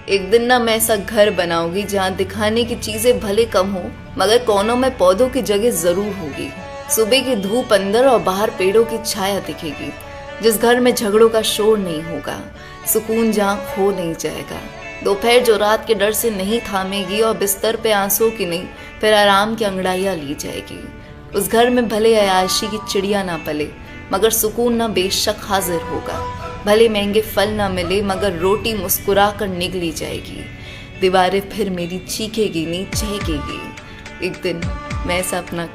एक दिन ना मैं ऐसा घर बनाऊंगी जहाँ दिखाने की चीजें भले कम हो मगर कोनों में पौधों की जगह जरूर होगी। सुबह की धूप अंदर और बाहर पेड़ों की छाया दिखेगी। जिस घर में झगड़ों का शोर नहीं होगा, सुकून जहाँ खो नहीं जाएगा। दोपहर जो रात के डर से नहीं थामेगी और बिस्तर पे आंसू की नहीं फिर आराम की अंगड़ाइयाँ ली जाएगी। उस घर में भले अयाशी की चिड़िया ना पले मगर सुकून ना बेशक हाजिर होगा। भले महंगे फल ना मिले मगर रोटी मुस्कुरा कर निगली जाएगी। दीवारें फिर मेरी चीखेगी नहीं चहकेगी। एक दिन मैं ऐसा अपना